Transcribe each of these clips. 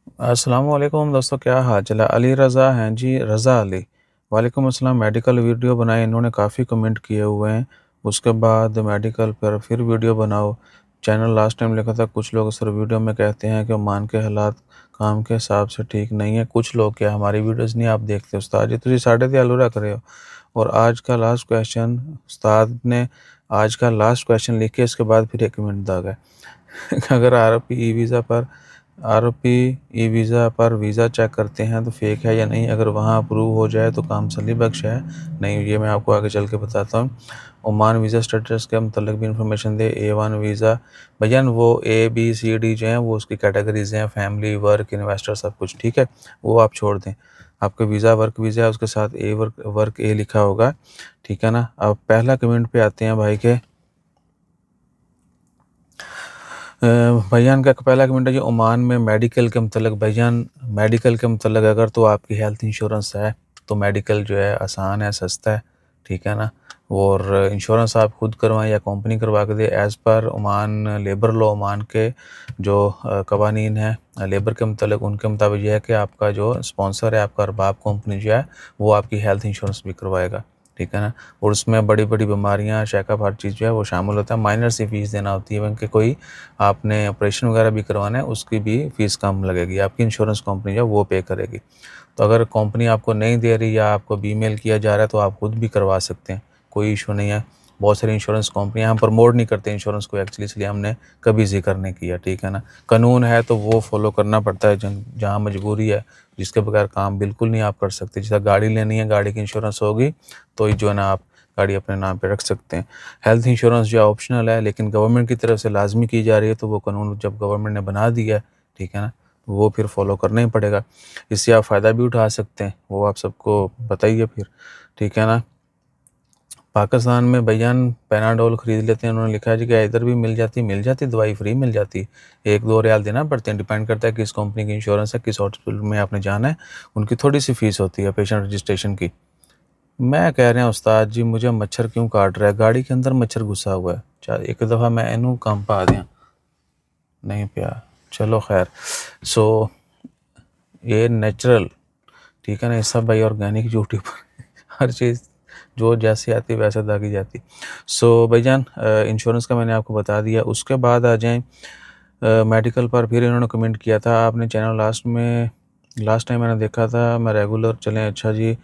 अस्सलामुअलैकुम दोस्तों, क्या हाल चाल है। अली रज़ा हैं जी, रज़ा अली। वालेकुम अस्सलाम। मेडिकल वीडियो बनाए, इन्होंने काफ़ी कमेंट किए हुए हैं। उसके बाद मेडिकल पर फिर वीडियो बनाओ। चैनल लास्ट टाइम लिखा था। कुछ लोग सर वीडियो में कहते हैं कि ओमान के हालात काम के हिसाब से ठीक नहीं है। कुछ लोग क्या हमारी वीडियोज़ नहीं आप देखते उस्ताद जी, तुझे साढ़े दियालू रख रहे हो। और आज का लास्ट क्वेश्चन उस्ताद ने, आज का लास्ट क्वेश्चन लिख के इसके बाद फिर एक कमेंट दागा है। अगर आरोपी ई वीज़ा पर वीज़ा चेक करते हैं तो फेक है या नहीं, अगर वहाँ अप्रूव हो जाए तो काम सली बख्श है। नहीं, ये मैं आपको आगे चल के बताता हूँ। ओमान वीज़ा स्टेटस के मतलब भी इंफॉर्मेशन दे। A1 वीज़ा भैया, वो ABCD जो हैं वो उसकी कैटेगरीज हैं, फैमिली, वर्क, इन्वेस्टर, सब कुछ ठीक है। वो आप छोड़ दें। आपका वीज़ा वर्क वीज़ा है, उसके साथ वर्क ए लिखा होगा, ठीक है ना। अब पहला कमेंट पे आते हैं भाई के। भैयान का पहला कमेंट है जी, ओमान में मेडिकल के मतलब। भैयान मेडिकल के मतलब अगर तो आपकी हेल्थ इंश्योरेंस है तो मेडिकल जो है आसान है, सस्ता है, ठीक है ना। और इंश्योरेंस आप खुद करवाएं या कंपनी करवा के दे। As per Oman labour law, Oman के जो कवानीन हैं लेबर के मतलब, उनके मुताबिक यह है कि आपका जो स्पॉन्सर है, आपका अरबाब कंपनी जो है, वो आपकी हेल्थ इंश्योरेंस भी करवाएगा, ठीक है ना। और उसमें बड़ी बड़ी बीमारियां, चेकअप, हर चीज़ जो है वो शामिल होता है। माइनर सी फीस देना होती है, कि कोई आपने ऑपरेशन वगैरह भी करवाना है उसकी भी फ़ीस कम लगेगी, आपकी इंश्योरेंस कंपनी जो है वो पे करेगी। तो अगर कंपनी आपको नहीं दे रही या आपको बीमेल किया जा रहा है तो आप खुद भी करवा सकते हैं, कोई इशू नहीं है। बहुत सारी इंश्योरेंस कंपनियां, हम प्रमोट नहीं करते इंश्योरेंस को एक्चुअली, इसलिए हमने कभी जिक्र नहीं किया, ठीक है ना। कानून है तो वो फॉलो करना पड़ता है, जहाँ मजबूरी है, जिसके बगैर काम बिल्कुल नहीं आप कर सकते। जैसा गाड़ी लेनी है, गाड़ी की इंश्योरेंस होगी तो जो है ना आप गाड़ी अपने नाम पे रख सकते हैं। हेल्थ इंश्योरेंस जो ऑप्शनल है लेकिन गवर्नमेंट की तरफ से लाजमी की जा रही है, तो वो कानून जब गवर्नमेंट ने बना दिया है, ठीक है ना, तो वो फिर फॉलो करना ही पड़ेगा। इससे आप फ़ायदा भी उठा सकते हैं, वो आप सबको बताइए फिर, ठीक है ना। पाकिस्तान में भैयान पैनाडोल ख़रीद लेते हैं, उन्होंने लिखा है जी कि इधर भी मिल जाती दवाई फ्री मिल जाती। 1-2 रियाल देना पड़ते हैं, डिपेंड करता है किस कंपनी की इंश्योरेंस है, किस हॉस्पिटल में आपने जाना है, उनकी थोड़ी सी फ़ीस होती है पेशेंट रजिस्ट्रेशन की। मैं कह रहे हैं उस्ताद जी, मुझे मच्छर क्यों काट रहा है, गाड़ी के अंदर मच्छर घुसा हुआ है। एक दफ़ा मैं इनू काम पा दिया, नहीं पिया, चलो खैर। सो ये नेचुरल, ठीक है ना, ये सब भाई ऑर्गेनिक यूट्यूब हर चीज़ जो जैसी आती है वैसे दागी जाती। सो भाईजान, इंश्योरेंस का मैंने आपको बता दिया। उसके बाद आ जाएं मेडिकल पर। फिर इन्होंने कमेंट किया था, आपने चैनल लास्ट टाइम मैंने देखा था, मैं रेगुलर चलें। अच्छा जी,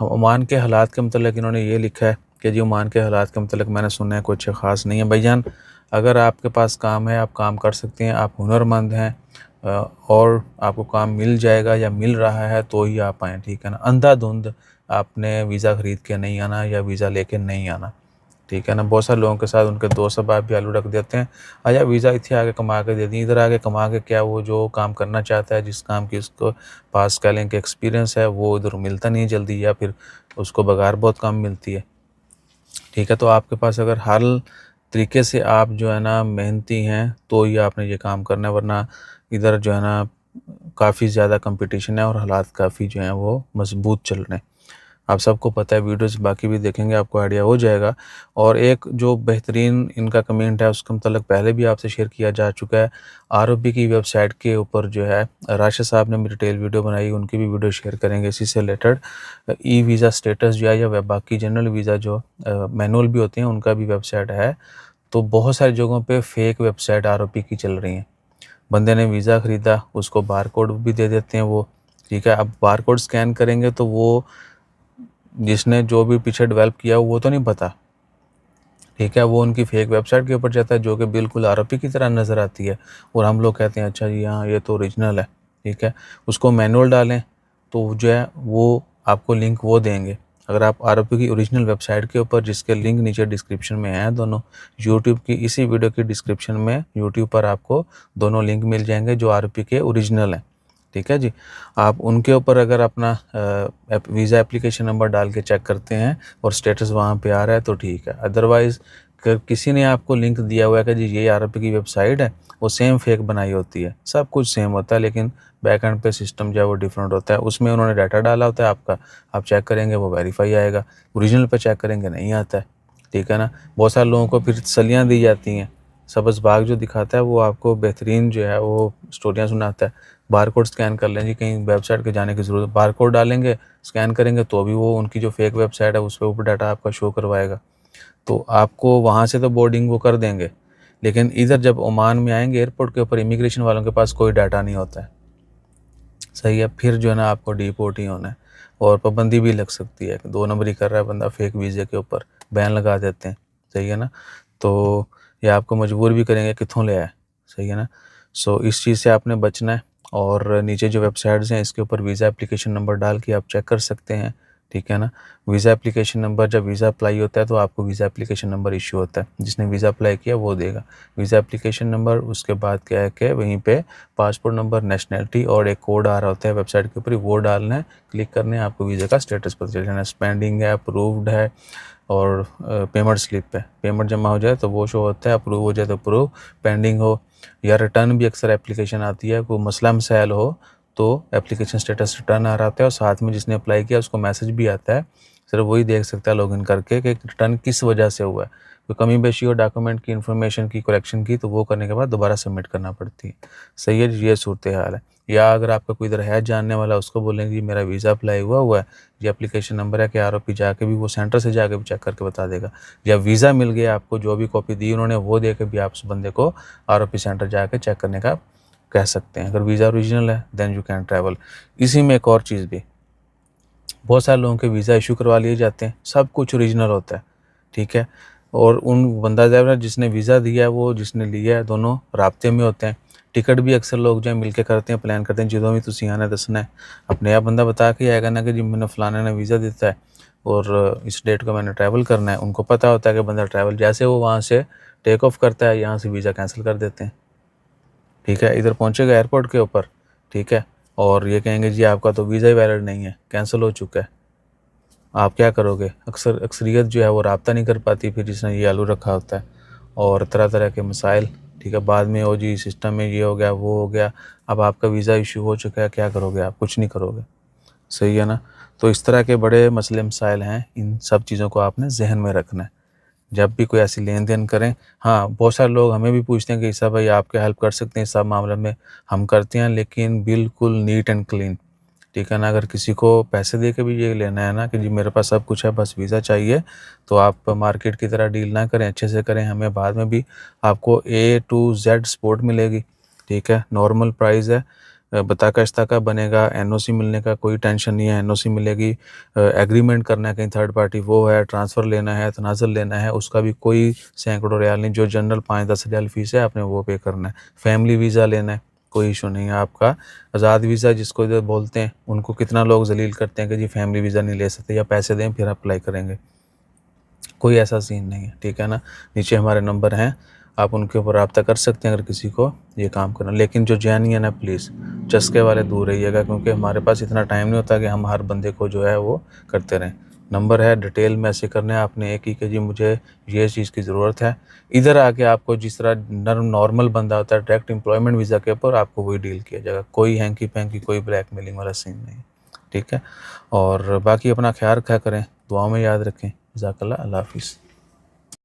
ओमान के हालात के मतलब इन्होंने ये लिखा है कि जी ओमान के हालात के मतलब मैंने सुना है कुछ अच्छा ख़ास नहीं है। भाईजान अगर आपके पास काम है, आप काम कर सकते हैं, आप हुनरमंद हैं, और आपको काम मिल जाएगा या मिल रहा है तो ही आप आएँ, ठीक है ना। अंधाधुंध आपने वीज़ा ख़रीद के नहीं आना या वीज़ा लेके नहीं आना, ठीक है ना। बहुत सारे लोगों के साथ उनके दोस्त बाप भी आलू रख देते हैं, आया वीज़ा इतने आगे कमा के दे दी, इधर आगे कमा के क्या, वो जो काम करना चाहता है, जिस काम की उसको पास कह लें कि एक्सपीरियंस है, वो उधर मिलता नहीं जल्दी, या फिर उसको बगार बहुत कम मिलती है, ठीक है। तो आपके पास अगर हर तरीके से आप जो है ना मेहनती हैं तो ही आपने ये काम करना है, वरना इधर जो है ना काफ़ी ज़्यादा कंपटीशन है और हालात काफ़ी जो हैं वो मजबूत चल रहे हैं। आप सबको पता है, वीडियोज़ बाकी भी देखेंगे आपको आइडिया हो जाएगा। और एक जो बेहतरीन इनका कमेंट है उसका मतलब पहले भी आपसे शेयर किया जा चुका है। आरओबी की वेबसाइट के ऊपर जो है राशिद साहब ने भी डिटेल वीडियो बनाई, उनकी भी वीडियो शेयर करेंगे इसी से रिलेटेड। ई वीज़ा स्टेटस जो है या बाकी जनरल वीज़ा जो मैनुअल भी होते हैं उनका भी वेबसाइट है। तो बहुत सारी जगहों पे फेक वेबसाइट आरओपी की चल रही हैं। बंदे ने वीज़ा ख़रीदा, उसको बारकोड भी दे देते हैं वो, ठीक है। अब बारकोड स्कैन करेंगे तो वो जिसने जो भी पीछे डेवलप किया वो तो नहीं पता, ठीक है। वो उनकी फेक वेबसाइट के ऊपर जाता है जो कि बिल्कुल आरओपी की तरह नज़र आती है, और हम लोग कहते हैं अच्छा जी हाँ ये तो ओरिजिनल है, ठीक है। उसको मैनुअल डालें तो जो है वो आपको लिंक वो देंगे। अगर आप आरओपी की ओरिजिनल वेबसाइट के ऊपर, जिसके लिंक नीचे डिस्क्रिप्शन में है दोनों, यूट्यूब की इसी वीडियो की डिस्क्रिप्शन में यूट्यूब पर आपको दोनों लिंक मिल जाएंगे जो आरओपी के ओरिजिनल हैं, ठीक है जी। आप उनके ऊपर अगर अपना वीज़ा एप्लीकेशन नंबर डाल के चेक करते हैं और स्टेटस वहाँ पे आ रहा है तो ठीक है। अदरवाइज़ किसी ने आपको लिंक दिया हुआ है कि जी ये आरओपी की वेबसाइट है, वो सेम फेक बनाई होती है, सब कुछ सेम होता है लेकिन बैक एंड पे सिस्टम जो है वो डिफरेंट होता है। उसमें उन्होंने डाटा डाला होता है आपका, आप चेक करेंगे वो वेरीफाई आएगा, ओरिजिनल पे चेक करेंगे नहीं आता है, ठीक है ना। बहुत सारे लोगों को फिर तसल्लियाँ दी जाती हैं सब्ज़ बाग जो दिखाता है वो आपको बेहतरीन जो है वो स्टोरियाँ सुनाता है। बारकोड स्कैन कर लें जी, कहीं वेबसाइट के जाने की ज़रूरत, बारकोड डालेंगे, स्कैन करेंगे तो भी वो उनकी जो फेक वेबसाइट है उस पे ऊपर डाटा आपका शो करवाएगा। तो आपको वहाँ से तो बोर्डिंग वो कर देंगे, लेकिन इधर जब ओमान में आएँगे एयरपोर्ट के ऊपर इमिग्रेशन वालों के पास कोई डाटा नहीं होता है। सही है, फिर जो है ना आपको डिपोर्ट ही होना है और पाबंदी भी लग सकती है कि 2 नंबरी कर रहा है बंदा फेक वीज़े के ऊपर, बैन लगा देते हैं। सही है ना? तो ये आपको मजबूर भी करेंगे कित्थों ले आए। सही है ना? सो इस चीज़ से आपने बचना है और नीचे जो वेबसाइट्स हैं इसके ऊपर वीज़ा एप्लीकेशन नंबर डाल के आप चेक कर सकते हैं। ठीक है ना? वीज़ा एप्लीकेशन नंबर, जब वीज़ा अप्लाई होता है तो आपको वीज़ा एप्लीकेशन नंबर इश्यू होता है, जिसने वीज़ा अप्लाई किया वो देगा वीज़ा एप्लीकेशन नंबर। उसके बाद क्या है कि वहीं पे पासपोर्ट नंबर, नेशनैलिटी और एक कोड आ रहा होता है वेबसाइट के ऊपर ही, वो डालना है, क्लिक करने है, आपको वीज़ा का स्टेटस पता चल जाना है, पेंडिंग है, अप्रूव्ड है और पेमेंट स्लिप है। पेमेंट जमा हो जाए तो वो शो होता है, अप्रूव हो जाए तो अप्रूव, पेंडिंग हो या रिटर्न भी अक्सर एप्लीकेशन आती है, कोई मसला मसाइल हो तो एप्लीकेशन स्टेटस रिटर्न आ रहा होता है और साथ में जिसने अप्लाई किया उसको मैसेज भी आता है, सिर्फ वही देख सकता है लॉगिन करके कि रिटर्न किस वजह से हुआ है। कोई कमी पेशी हो डॉक्यूमेंट की, इन्फॉर्मेशन की, करेक्शन की, तो वो करने के बाद दोबारा सबमिट करना पड़ती है। सही है, ये सूरत हाल है। या अगर आपका कोई इधर है जानने वाला, उसको बोलेंगे जी मेरा वीज़ा अप्लाई हुआ है, ये एप्लीकेशन नंबर है कि आरओपी, जाके भी वो सेंटर से जाके भी चेक करके बता देगा। या वीज़ा मिल गया आपको, जो भी कॉपी दी उन्होंने वो दे के भी आप उस बंदे को आरओपी सेंटर जाके चेक करने का कह सकते हैं। अगर वीज़ा ओरिजिनल है देन यू कैन ट्रैवल। इसी में एक और चीज़ भी, बहुत सारे लोगों के वीज़ा इशू करवा लिए जाते हैं, सब कुछ ओरिजिनल होता है। ठीक है, और उन बंदा जो है जिसने वीज़ा दिया है वो जिसने लिया है, दोनों राब्ते में होते हैं। टिकट भी अक्सर लोग जो है मिल के करते हैं, प्लान करते हैं, ਜਦੋਂ भी तुसी आना दसना है, अपने आप बंदा बता के आएगा ना कि जी मैंने फलाने ने वीज़ा देता है और इस डेट को मैंने ट्रैवल करना है। उनको पता होता है कि बंदा ट्रैवल, जैसे वो वहाँ से टेक ऑफ करता है यहाँ से वीज़ा कैंसिल कर देते हैं। ठीक है, इधर पहुँचेगा एयरपोर्ट के ऊपर, ठीक है, और ये कहेंगे जी आपका तो वीज़ा ही वैलिड नहीं है, कैंसिल हो चुका है। आप क्या करोगे? अक्सरियत जो है वो राब्ता नहीं कर पाती फिर, जिसने ये आलू रखा होता है और तरह तरह के मसाइल। ठीक है, बाद में ओ जी सिस्टम में ये हो गया, वो हो गया, अब आपका वीज़ा इशू हो चुका है, क्या करोगे आप? कुछ नहीं करोगे। सही है ना? तो इस तरह के बड़े मसले मसाइल हैं, इन सब चीज़ों को आपने ज़हन में रखना है जब भी कोई ऐसी लेन देन करें। हाँ, बहुत सारे लोग हमें भी पूछते हैं कि ईसा भाई आप क्या हेल्प कर सकते हैं इस सब मामले में? हम करते हैं, लेकिन बिल्कुल नीट एंड क्लीन। ठीक है ना? अगर किसी को पैसे दे के भी ये लेना है ना कि जी मेरे पास सब कुछ है, बस वीज़ा चाहिए, तो आप मार्केट की तरह डील ना करें, अच्छे से करें। हमें बाद में भी आपको ए टू जेड सपोर्ट मिलेगी। ठीक है, नॉर्मल प्राइस है, बताका इश्ताका बनेगा, एनओसी मिलने का कोई टेंशन नहीं है, एनओसी मिलेगी। एग्रीमेंट करना है कहीं थर्ड पार्टी, वो है, ट्रांसफ़र लेना है, तनाज़ुल लेना है, उसका भी कोई सैकड़ों रियाल नहीं, जो जनरल 5-10 रियाल फ़ीस है आपने वो पे करना है। फैमिली वीज़ा लेना है, कोई इशू नहीं है आपका। आज़ाद वीज़ा जिसको इधर बोलते हैं, उनको कितना लोग ज़लील करते हैं कि जी फैमिली वीज़ा नहीं ले सकते, या पैसे दें फिर अप्लाई करेंगे। कोई ऐसा सीन नहीं है, ठीक है ना? नीचे हमारे नंबर हैं, आप उनके ऊपर रब्ता कर सकते हैं अगर किसी को ये काम करना। लेकिन जो जेन्युइन है प्लीज़ चस्के वाले दूर रहिएगा, क्योंकि हमारे पास इतना टाइम नहीं होता कि हम हर बंदे को जो है वो करते रहें। नंबर है, डिटेल में ऐसे करना है आपने एक ही कि जी मुझे ये चीज़ की ज़रूरत है। इधर आके आपको जिस तरह नॉर्मल बंदा होता है डायरेक्ट एम्प्लॉयमेंट वीज़ा के ऊपर, आपको वही डील किया जाएगा। कोई हैंकी-पैंकी, कोई ब्लैकमेलिंग वाला सीन नहीं है, ठीक है? और बाकी अपना ख़्याल रखा करें, दुआओं में याद रखें। जज़ाकल्लाह, अल्लाह हाफ़िज़।